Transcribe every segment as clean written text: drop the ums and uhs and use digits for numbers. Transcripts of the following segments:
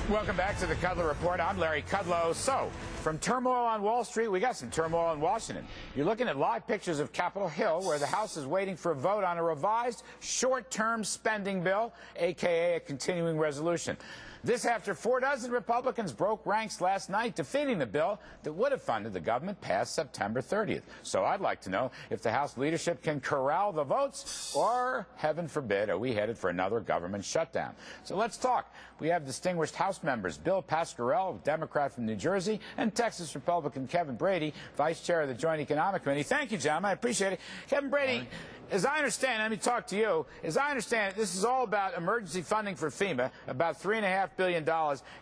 Welcome back to the Kudlow Report. I'm Larry Kudlow. So, from turmoil on Wall Street, we got some turmoil in Washington. You're looking at live pictures of Capitol Hill, where the House is waiting for a vote on a revised short-term spending bill, a.k.a. a continuing resolution. This after 4 dozen Republicans broke ranks last night, defeating the bill that would have funded the government past September 30th. So I'd like to know if the House leadership can corral the votes, or, heaven forbid, are we headed for another government shutdown? So let's talk. We have distinguished House members, Bill Pascrell, Democrat from New Jersey, and Texas Republican Kevin Brady, Vice Chair of the Joint Economic Committee. Thank you, gentlemen. I appreciate it. Kevin Brady, as I understand, let me talk to you, as I understand it, this is all about emergency funding for FEMA, about $3.5 billion,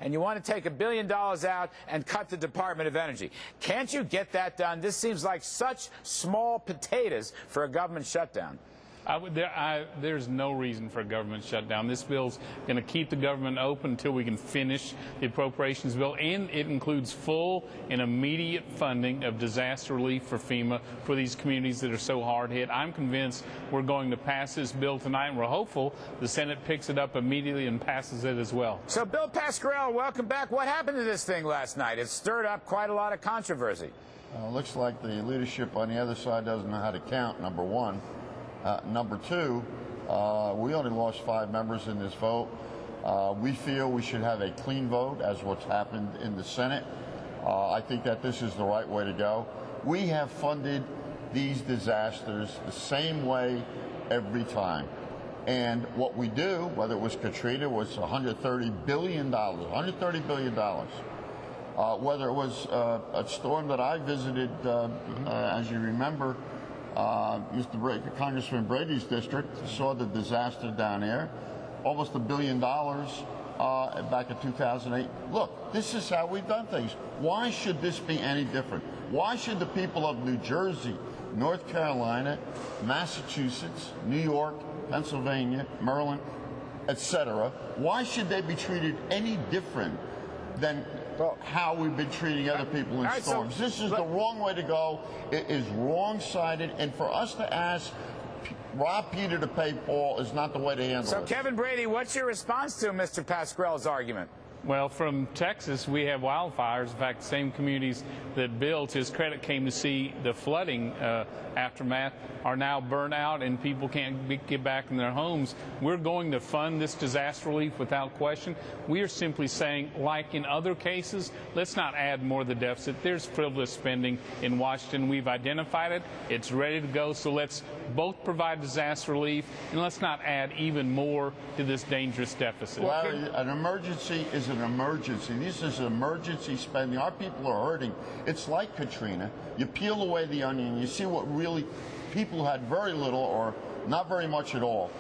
and you want to take $1 billion out and cut the Department of Energy. Can't you get that done? This seems like such small potatoes for a government shutdown. There's no reason for a government shutdown. This bill's going to keep the government open until we can finish the appropriations bill, and it includes full and immediate funding of disaster relief for FEMA for these communities that are so hard hit. I'm convinced we're going to pass this bill tonight, and we're hopeful the Senate picks it up immediately and passes it as well. So, Bill Pascrell, welcome back. What happened to this thing last night? It stirred up quite a lot of controversy. Looks like the leadership on the other side doesn't know how to count, number one. Number two, we only lost 5 members in this vote. We feel we should have a clean vote, as what's happened in the Senate. I think that this is the right way to go. We have funded these disasters the same way every time. And what we do, whether it was Katrina, was $130 billion, $130 billion. Whether it was a storm that I visited, as you remember, Congressman Brady's district, saw the disaster down there, almost $1 billion back in 2008. Look, this is how we've done things. Why should this be any different? Why should the people of New Jersey, North Carolina, Massachusetts, New York, Pennsylvania, Maryland, etc., why should they be treated any different than how we've been treating other people in storms? This is the wrong way to go. It is wrong-sided, and for us to ask rob Peter to pay Paul is not the way to handle it. So, Kevin Brady, what's your response to Mr. Pascrell's argument? Well, from Texas, we have wildfires. In fact, the same communities that Bill, to his credit, came to see the flooding aftermath are now burnt out and people can't get back in their homes. We're going to fund this disaster relief without question. We are simply saying, like in other cases, let's not add more to the deficit. There's frivolous spending in Washington. We've identified it. It's ready to go. So let's both provide disaster relief and let's not add even more to this dangerous deficit. Larry, an emergency is an emergency. This is emergency spending. Our people are hurting. It's like Katrina. You peel away the onion, you see what really people who had very little or not very much at all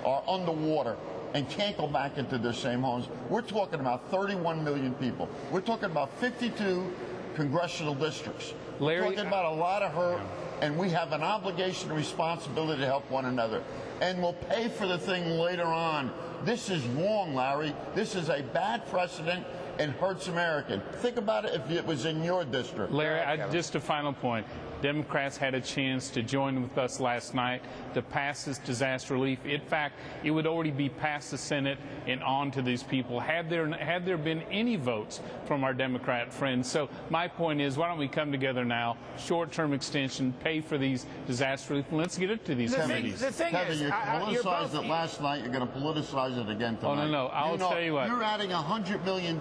are underwater and can't go back into their same homes. We're talking about 31 million people. We're talking about 52 congressional districts. Larry, we're talking about a lot of hurt, and we have an obligation and responsibility to help one another. And we'll pay for the thing later on. This is wrong, Larry. This is a bad precedent and hurts Americans. Think about it if it was in your district. Larry, just a final point. Democrats had a chance to join with us last night to pass this disaster relief. In fact, it would already be past the Senate and on to these people had there been any votes from our Democrat friends. So my point is, why don't we come together now, short-term extension, pay for these disaster relief, and let's get it to these committees. The thing Kevin, is, you politicized it last night. You're going to politicize it again tonight. Oh, no. I'll tell you what. You're adding $100 million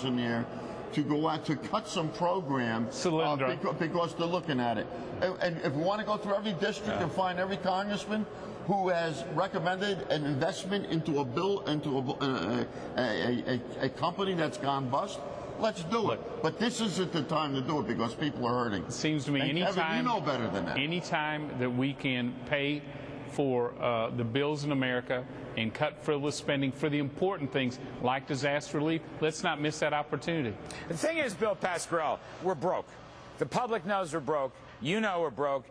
in there to go out to cut some program because they're looking at it. And if we want to go through every district and find every congressman who has recommended an investment into a bill, into a company that's gone bust, let's do it. But this isn't the time to do it because people are hurting. It seems to me Kevin, you know better than that. Anytime that we can pay for the bills in America and cut frivolous spending for the important things like disaster relief, let's not miss that opportunity. The thing is, Bill Pascrell, we're broke. The public knows we're broke. You know we're broke.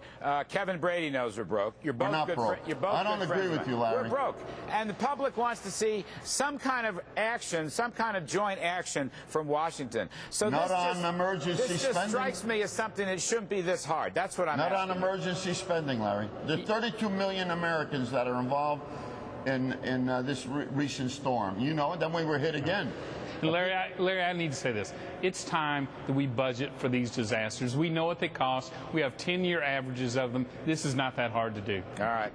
Kevin Brady knows we're broke. You're both not good broke. You're both I don't agree with you, Larry. We're broke. And the public wants to see some kind of action, some kind of joint action from Washington. So not on emergency spending. This just strikes me as something that shouldn't be this hard. That's what I'm asking. Not on emergency spending, Larry. There are 32 million Americans that are involved in this recent storm. You know, then we were hit again. Larry, I need to say this. It's time that we budget for these disasters. We know what they cost. We have 10-year averages of them. This is not that hard to do. All right.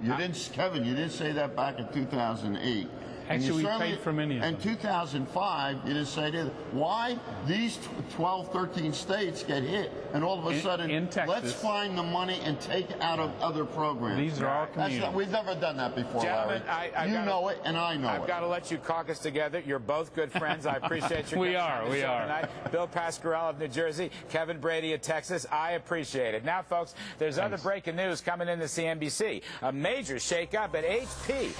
Kevin, you didn't say that back in 2008. Actually, we paid for many of them. In 2005, you didn't say that. Why these 12, 13 states get hit, and all of a sudden, in Texas, let's find the money and take it out of other programs. These are our communities. We've never done that before, Gentlemen, Larry. You know it, and I know it. I've got to let you caucus together. You're both good friends. I appreciate your We are. tonight. Bill Pascrell of New Jersey, Kevin Brady of Texas. I appreciate it. Now, folks, there's other breaking news coming in the CNBC. A major shakeup at HP.